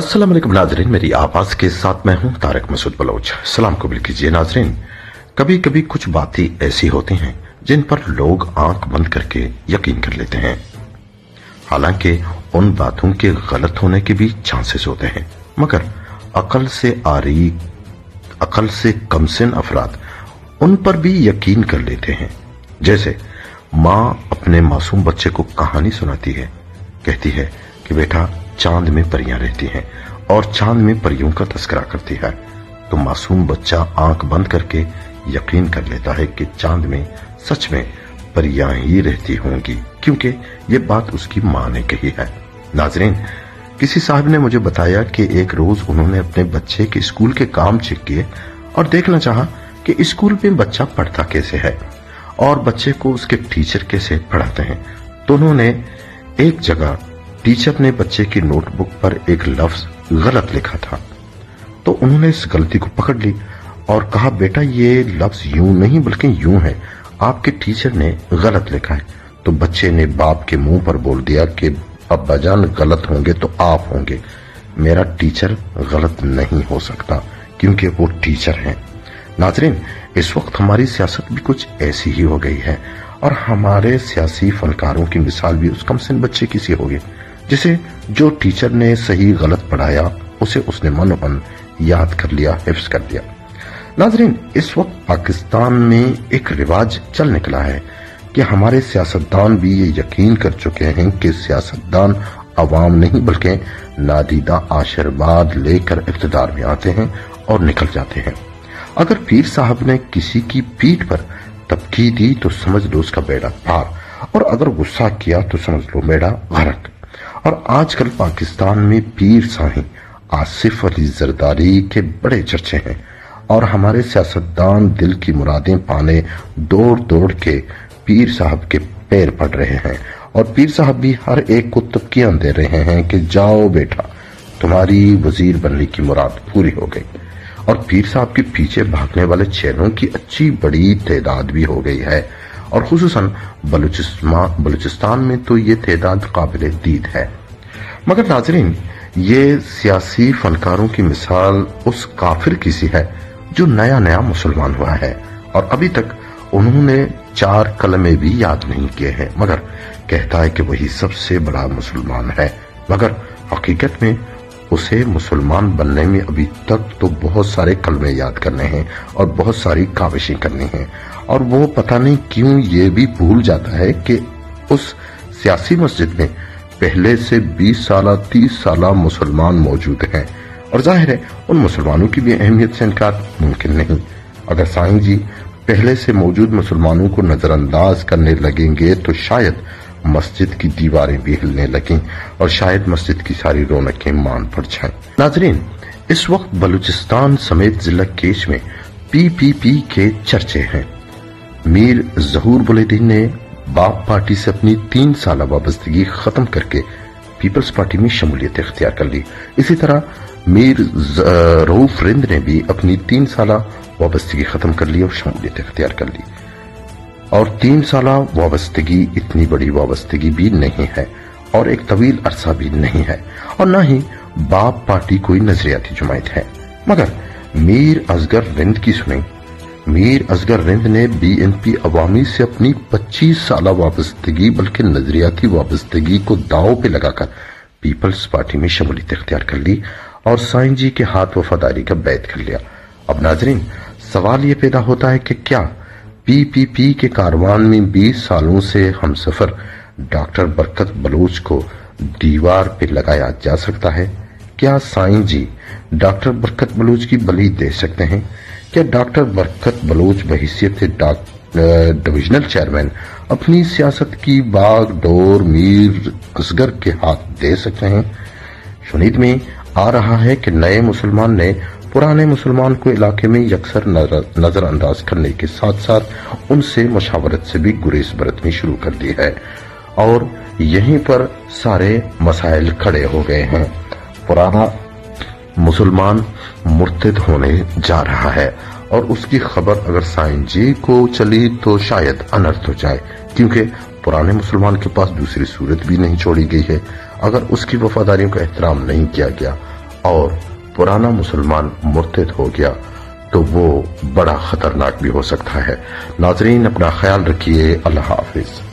अस्सलाम वालेकुम नाजरीन, मेरी आवाज के साथ मैं हूं तारक मसूद बलोच। सलाम कबूल कीजिए नाजरीन। कभी कभी कुछ बातें ऐसी होती हैं जिन पर लोग आंख बंद करके यकीन कर लेते हैं। हालांकि उन बातों के गलत होने के भी चांसेस होते हैं, मगर अकल से कमसिन अफराद उन पर भी यकीन कर लेते हैं। जैसे माँ अपने मासूम बच्चे को कहानी सुनाती है, कहती है कि बेटा चांद में परियां रहती हैं और चांद में परियों का तस्करा करती है, तो मासूम बच्चा आंख बंद करके यकीन कर लेता है कि चांद में सच में परियां ही रहती होंगी, क्योंकि ये बात उसकी मां ने कही है। नाजरीन, किसी साहब ने मुझे बताया कि एक रोज उन्होंने अपने बच्चे के स्कूल के काम चेक किए और देखना चाहा कि स्कूल में बच्चा पढ़ता कैसे है और बच्चे को उसके टीचर कैसे पढ़ाते हैं। तो उन्होंने एक जगह टीचर ने बच्चे की नोटबुक पर एक लफ्ज गलत लिखा था, तो उन्होंने इस गलती को पकड़ ली और कहा, बेटा ये लफ्ज यूं नहीं बल्कि यूं है, आपके टीचर ने गलत लिखा है। तो बच्चे ने बाप के मुंह पर बोल दिया कि अब्बाजान गलत होंगे तो आप होंगे, मेरा टीचर गलत नहीं हो सकता क्योंकि वो टीचर हैं। नाजरीन, इस वक्त हमारी सियासत भी कुछ ऐसी ही हो गई है और हमारे सियासी फनकारों की मिसाल भी उस कमसिन बच्चे की सी होगी जिसे जो टीचर ने सही गलत पढ़ाया उसे उसने मन मन याद कर लिया, हिफ्ज कर लिया। नाजरीन, इस वक्त पाकिस्तान में एक रिवाज चल निकला है कि हमारे सियासतदान भी ये यकीन कर चुके हैं कि सियासतदान अवाम नहीं बल्कि नादीदा आशीर्वाद लेकर इख्तिदार में आते हैं और निकल जाते हैं। अगर पीर साहब ने किसी की पीठ पर तबकी दी तो समझ लो उसका बेड़ा पार, और अगर गुस्सा किया तो समझ लो बेड़ा गरक। और आजकल पाकिस्तान में पीर साहिं आसिफ अली जरदारी के बड़े चर्चे हैं और हमारे सियासतदान दिल की मुरादें पाने दौड़ दौड़ के पीर साहब के पैर पड़ रहे हैं और पीर साहब भी हर एक को तबकियां दे रहे हैं कि जाओ बेटा तुम्हारी वजीर बनने की मुराद पूरी हो गई। और पीर साहब के पीछे भागने वाले चेलों की अच्छी बड़ी तादाद भी हो गई है और खुसूसन बलूचिस्तान में तो ये तादाद काबिल दीद है। मगर नाजरीन, ये सियासी फनकारों की मिसाल उस काफिर की सी है जो नया नया मुसलमान हुआ है और अभी तक उन्होंने 4 कलमे भी याद नहीं किए हैं, मगर कहता है कि वही सबसे बड़ा मुसलमान है। मगर हकीकत में उसे मुसलमान बनने में अभी तक तो बहुत सारे कलमे याद करने हैं और बहुत सारी काविशें करनी हैं, और वो पता नहीं क्यों ये भी भूल जाता है कि उस सियासी मस्जिद में पहले से 20 साल 30 साल मुसलमान मौजूद हैं और जाहिर है उन मुसलमानों की भी अहमियत से इनकार मुमकिन नहीं। अगर साईं जी पहले से मौजूद मुसलमानों को नजरअंदाज करने लगेंगे तो शायद मस्जिद की दीवारें भी हिलने लगें और शायद मस्जिद की सारी रौनकें मान पड़ जाएं। नाजरीन, इस वक्त बलूचिस्तान समेत जिला केश में PPP के चर्चे हैं। मीर जहूर बुलेदीन ने बाप पार्टी से अपनी 3 साल वाबस्तगी खत्म करके पीपल्स पार्टी में शमूलियत इख्तियार कर ली। इसी तरह मीर रऊफ रिंद ने भी अपनी 3 साल वाबस्तगी खत्म कर ली और शमूलियत इख्तियार कर ली। और 3 साल वाबस्तगी इतनी बड़ी वाबस्तगी भी नहीं है और एक तवील अरसा भी नहीं है और न ही बाप पार्टी कोई नजरियाती जमायत है। मगर मीर असगर रिंद की सुने। मीर असगर रिंद ने BNP अवामी से अपनी 25 साल वाबस्तगी बल्कि नजरियाती वाबस्तगी को दांव पे लगाकर पीपल्स पार्टी में शमूलियत इख्तियार कर ली और साईं जी के हाथ वफादारी का बैत कर लिया। अब नाजरीन, सवाल ये पैदा होता है कि क्या PPP के कारवान में 20 सालों से हमसफर डॉक्टर बरकत बलोच को दीवार पे लगाया जा सकता है? क्या साईं जी डॉक्टर बरकत बलोच की बलि दे सकते हैं? क्या डॉक्टर बरकत बलोच बहैसियत डिविजनल चेयरमैन अपनी सियासत की बागडोर मीर असगर के हाथ दे सकते हैं? शुनीद में आ रहा है कि नए मुसलमान ने पुराने मुसलमान को इलाके में यकसर नजरअंदाज करने के साथ साथ उनसे मशावरत से भी गुरेज बरतनी शुरू कर दी है और यहीं पर सारे मसाइल खड़े हो गए हैं। पुराना मुसलमान मुर्तद होने जा रहा है और उसकी खबर अगर साईं जी को चली तो शायद अनर्थ हो जाए, क्योंकि पुराने मुसलमान के पास दूसरी सूरत भी नहीं छोड़ी गई है। अगर उसकी वफादारियों का एहतराम नहीं किया गया اور پرانا مسلمان مرتد ہو گیا تو وہ بڑا خطرناک بھی ہو سکتا ہے۔ ناظرین اپنا خیال رکھیے، اللہ حافظ۔